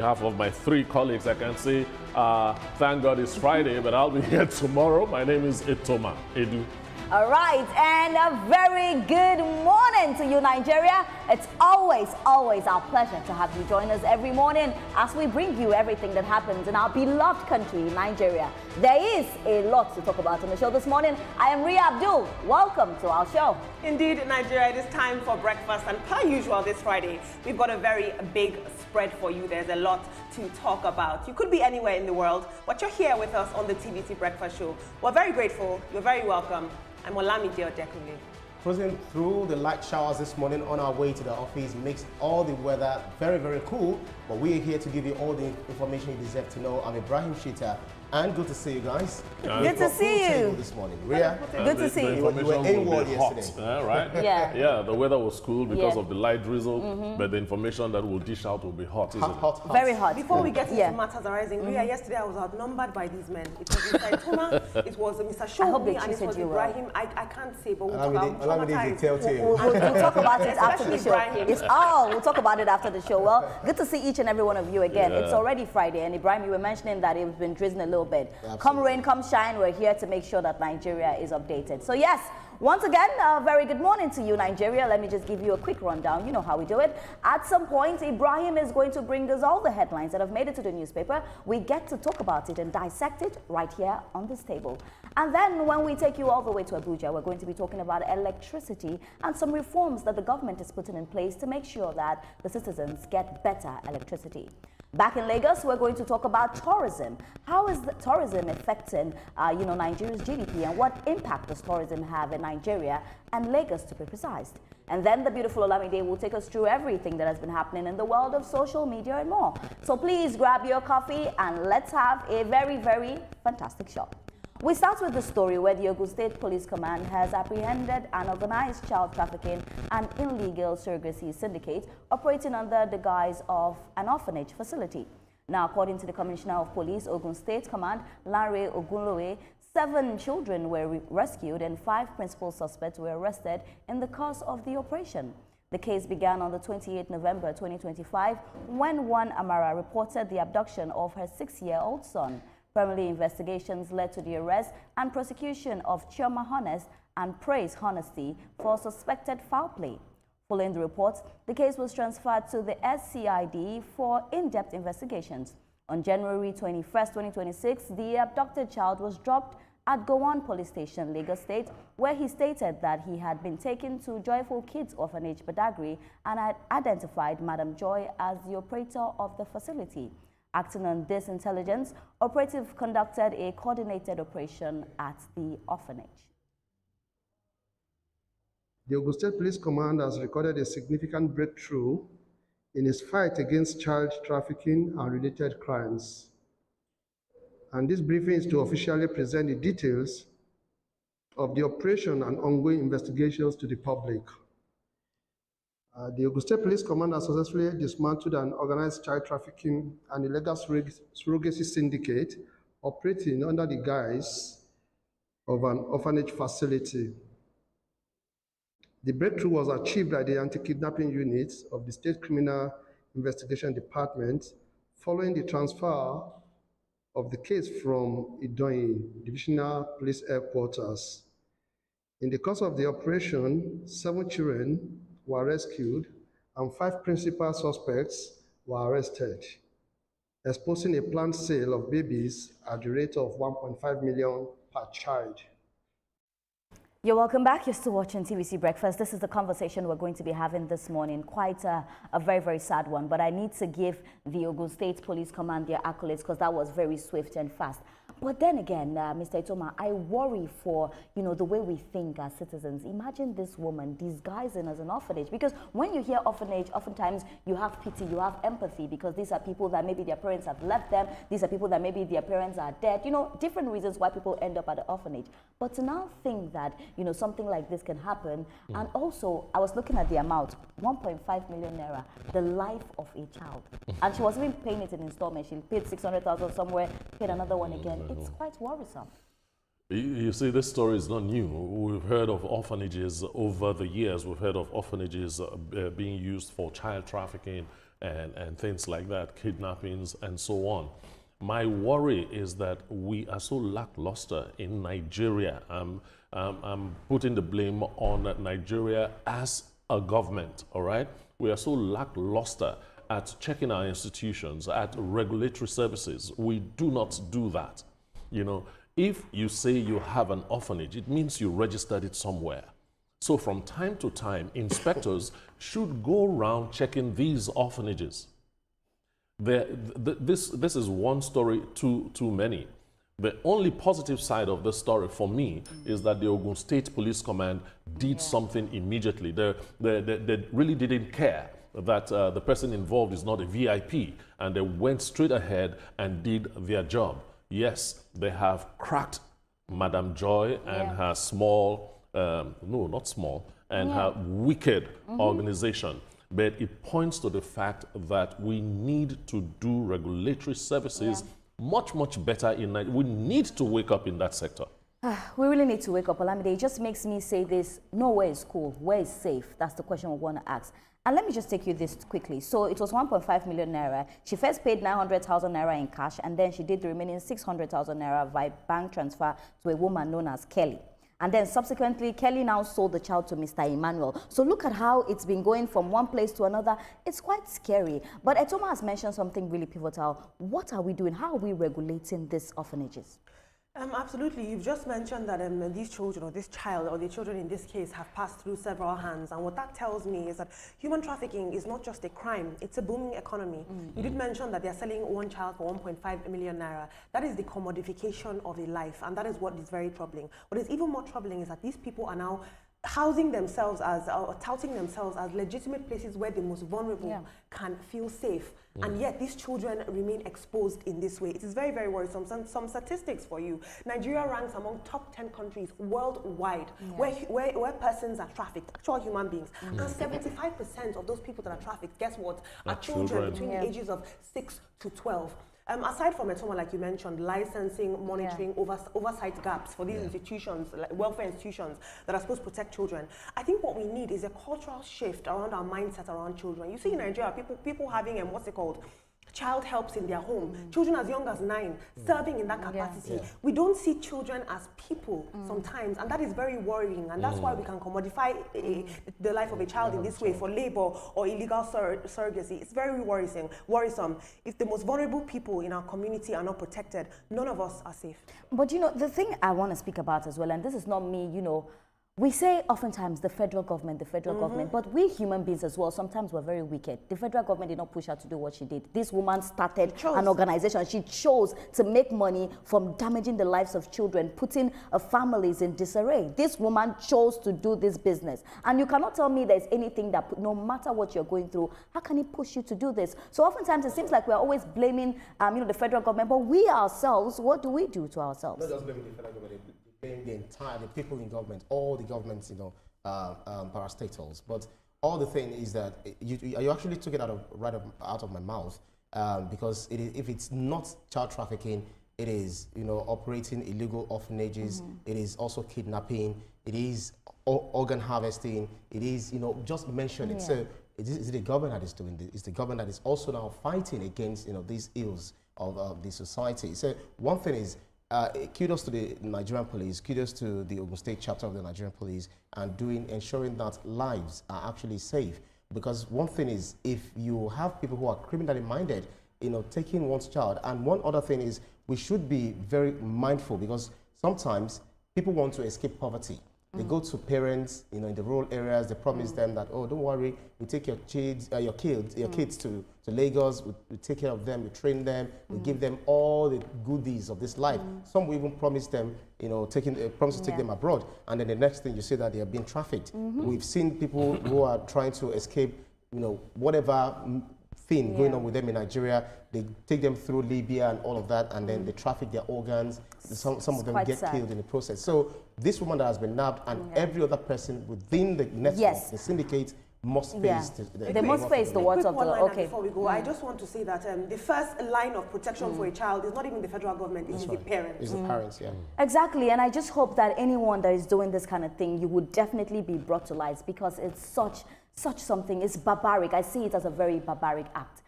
On behalf of my 3 colleagues, I can say, thank God it's Friday, but I'll be here tomorrow. My name is Etoma Edu. All right, and a very good morning to you, Nigeria. It's always our pleasure to have you join us every morning as we bring you everything that happens in our beloved country, Nigeria. There is a lot to talk about on the show this morning. I am Ria Abdul. Welcome to our show. Indeed, Nigeria, it is time for breakfast, and per usual this Friday, we've got a very big spread for you. There's a lot to talk about. You could be anywhere in the world, but you're here with us on the TVC Breakfast Show. We're very grateful. You're very welcome. I'm Olamide Odekunle. Cruising through the light showers this morning on our way to the office makes all the weather very, very cool. But we are here to give you all the information you deserve to know. I'm Ibrahim Shita, and good to see you guys. Good to see you this morning. Ria, good to see you. You were AWOL yesterday. Right? Yeah. Yeah, the weather was cool because of the light drizzle, but the information that we'll dish out will be hot, isn't it? Hot. Very hot. Before we get into matters arising, Ria, yesterday I was outnumbered by these men. It was Mr. Itoma, it was Mr. Shomi, and it was Ibrahim. I can't say, but we'll talk about it. We'll talk about it after the show. We'll talk about it after the show. Well, good to see each and every one of you again. It's already Friday, and Ibrahim, you were mentioning that it's been drizzling a little bit. Absolutely. Come rain, come shine, we're here to make sure that Nigeria is updated. So yes, once again, a very good morning to you, Nigeria. Let me just give you a quick rundown. You know how we do it. At some point, Ibrahim is going to bring us all the headlines that have made it to the newspaper. We get to talk about it and dissect it right here on this table. And then when we take you all the way to Abuja, we're going to be talking about electricity and some reforms that the government is putting in place to make sure that the citizens get better electricity. Back in Lagos, we're going to talk about tourism. How is tourism affecting, Nigeria's GDP, and what impact does tourism have in Nigeria and Lagos, to be precise? And then the beautiful Olamide will take us through everything that has been happening in the world of social media and more. So please grab your coffee and let's have a very, very fantastic show. We start with the story where the Ogun State Police Command has apprehended an organized child trafficking and illegal surrogacy syndicate operating under the guise of an orphanage facility. Now, according to the Commissioner of Police, Ogun State Command, Lanre Ogunlowe, 7 children were rescued and 5 principal suspects were arrested in the course of the operation. The case began on the 28th November 2025 when one Amara reported the abduction of her 6-year-old son. Family investigations led to the arrest and prosecution of Chioma Honest and Praise Honesty for suspected foul play. Following the reports, the case was transferred to the SCID for in-depth investigations. On January 21, 2026, the abducted child was dropped at Gowon Police Station, Lagos State, where he stated that he had been taken to Joyful Kids Orphanage, Badagry, and had identified Madam Joy as the operator of the facility. Acting on this intelligence, operatives conducted a coordinated operation at the orphanage. The Ogun State Police Command has recorded a significant breakthrough in its fight against child trafficking and related crimes. And this briefing is to officially present the details of the operation and ongoing investigations to the public. The Ogun State Police Command has successfully dismantled an organized child trafficking and illegal surrogacy syndicate operating under the guise of an orphanage facility. The breakthrough was achieved by the anti-kidnapping units of the State Criminal Investigation Department following the transfer of the case from Idoyin Divisional Police Headquarters. In the course of the operation, 7 children were rescued and 5 principal suspects were arrested, exposing a planned sale of babies at the rate of 1.5 million per child. You're welcome back. You're still watching TVC Breakfast. This is the conversation we're going to be having this morning. Quite a very, very sad one, but I need to give the Ogun State Police Command their accolades because that was very swift and fast. But then again, Mr. Itoma, I worry for, the way we think as citizens. Imagine this woman disguising as an orphanage, because when you hear orphanage, oftentimes you have pity, you have empathy, because these are people that maybe their parents have left them. These are people that maybe their parents are dead. Different reasons why people end up at the orphanage. But to now think that, something like this can happen, and also I was looking at the amount, 1.5 million naira, the life of a child. And she wasn't even paying it in installments. She paid 600,000 somewhere, paid another one again. It's quite worrisome. You see, this story is not new. We've heard of orphanages over the years. We've heard of orphanages being used for child trafficking, and things like that, kidnappings and so on. My worry is that we are so lackluster in Nigeria. I'm putting the blame on Nigeria as a government, all right? We are so lackluster at checking our institutions, at regulatory services. We do not do that. You know, if you say you have an orphanage, it means you registered it somewhere. So from time to time, inspectors should go around checking these orphanages. This is one story too many. The only positive side of this story for me is that the Ogun State Police Command did something immediately. They really didn't care that the person involved is not a VIP, and they went straight ahead and did their job. Yes, they have cracked Madam Joy and her small, no, not small, and her wicked organization. But it points to the fact that we need to do regulatory services much, much better in Nigeria. We need to wake up in that sector. We really need to wake up, Olamide. It just makes me say this: nowhere is cool, where is safe? That's the question we want to ask. And let me just take you this quickly. So it was 1.5 million naira. She first paid 900,000 naira in cash, and then she did the remaining 600,000 naira via bank transfer to a woman known as Kelly. And then subsequently, Kelly now sold the child to Mr. Emmanuel. So look at how it's been going from one place to another. It's quite scary. But Etoma has mentioned something really pivotal. What are we doing? How are we regulating these orphanages? Absolutely. You've just mentioned that these children, or this child, or the children in this case, have passed through several hands. And what that tells me is that human trafficking is not just a crime, it's a booming economy. You did mention that they're selling one child for 1.5 million naira. That is the commodification of a life, and that is what is very troubling. What is even more troubling is that these people are now housing themselves as, or touting themselves as legitimate places where the most vulnerable can feel safe. And yet these children remain exposed in this way. It is very, very worrisome. Some statistics for you. Nigeria ranks among top 10 countries worldwide where persons are trafficked, actual human beings. And 75% of those people that are trafficked, guess what, are children between the ages of 6 to 12. Aside from Etoma, like you mentioned, licensing, monitoring, oversight gaps for these institutions, like welfare institutions that are supposed to protect children, I think what we need is a cultural shift around our mindset around children. You see in Nigeria, people having, what's it called? Child helps in their home. Children as young as 9, serving in that capacity. We don't see children as people sometimes, and that is very worrying, and that's why we can commodify the life of a child in this way for labor or illegal surrogacy. It's very worrisome. If the most vulnerable people in our community are not protected, none of us are safe. But you know, the thing I want to speak about as well, and this is not me, you know, we say oftentimes the federal government, but we human beings as well, sometimes we're very wicked. The federal government did not push her to do what she did. This woman started an organization. She chose to make money from damaging the lives of children, putting families in disarray. This woman chose to do this business. And you cannot tell me there's anything that, no matter what you're going through, how can it push you to do this? So oftentimes it seems like we're always blaming you know, the federal government, but we ourselves, what do we do to ourselves? Not just blaming the federal government. The people in government, all the governments, you know, parastatals. But all the thing is that you actually took it right out of my mouth, because if it's not child trafficking, it is, you know, operating illegal orphanages. It is also kidnapping. It is organ harvesting. It is, you know, just mention it. So it's the government that is doing this. It's the government that is also now fighting against, you know, these ills of the society. So one thing is, kudos to the Nigerian police, kudos to the Ogun State chapter of the Nigerian police, and ensuring that lives are actually safe. Because one thing is, if you have people who are criminally minded, you know, taking one's child, and one other thing is, we should be very mindful, because sometimes people want to escape poverty. They go to parents, you know, in the rural areas. They promise them that, oh, don't worry, we take your kids to Lagos. We take care of them. We train them. We give them all the goodies of this life. Some will even promise them, you know, promise to take them abroad, and then the next thing you see that they are being trafficked. We've seen people who are trying to escape, you know, whatever thing going on with them in Nigeria. They take them through Libya and all of that, and then they traffic their organs. Some of them get killed in the process. So this woman that has been nabbed, and every other person within the network, the syndicate, must face they must face the words of the law. Okay. Before we go, I just want to say that the first line of protection for a child is not even the federal government, it is the parents. It's the parents, Exactly, and I just hope that anyone that is doing this kind of thing, you would definitely be brought to light, because it's such such something is barbaric. I see it as a very barbaric act.